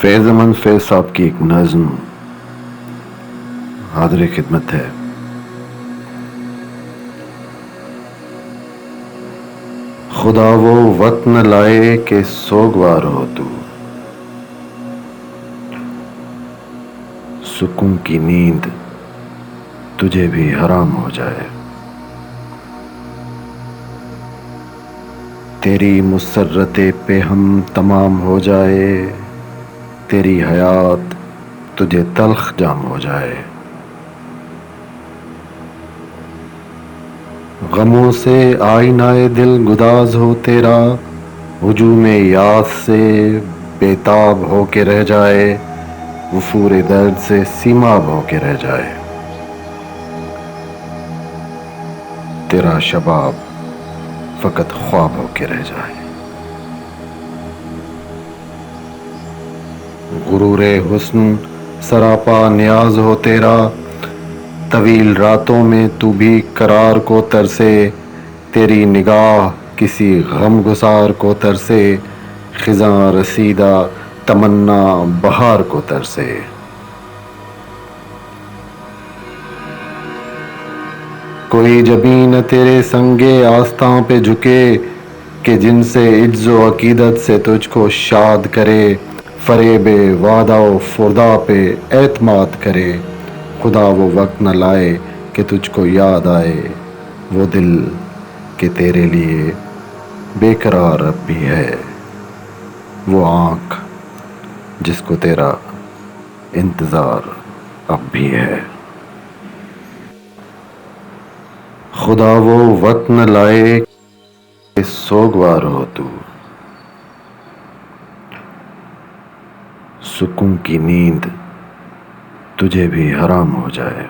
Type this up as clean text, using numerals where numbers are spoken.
فیض امن فیض صاحب کی ایک نظم حاضر خدمت ہے۔ خدا وہ وقت نہ لائے کہ سوگوار ہو تو، سکون کی نیند تجھے بھی حرام ہو جائے، تیری مسرت پہ ہم تمام ہو جائے، تیری حیات تجھے تلخ جام ہو جائے، غموں سے آئینہ دل گداز ہو تیرا، ہجوم یاس سے بےتاب ہو کے رہ جائے، وفور درد سے سیماب ہو کے رہ جائے، تیرا شباب فقط خواب ہو کے رہ جائے، غرور حسن سراپا نیاز ہو تیرا، طویل راتوں میں تو بھی قرار کو ترسے، تیری نگاہ کسی غم گسار کو ترسے، خزاں رسیدہ تمنا بہار کو ترسے، کوئی جبیں نہ تیرے سنگے آستاں پہ جھکے، کہ جن سے عجز و عقیدت سے تجھ کو شاد کرے، فریب وعدہ و فردا پہ اعتماد کرے، خدا وہ وقت نہ لائے کہ تجھ کو یاد آئے، وہ دل کہ تیرے لیے بے قرار اب بھی ہے، وہ آنکھ جس کو تیرا انتظار اب بھی ہے، خدا وہ وقت نہ لائے کہ سوگوار ہو تو، سکون کی نیند تجھے بھی حرام ہو جائے۔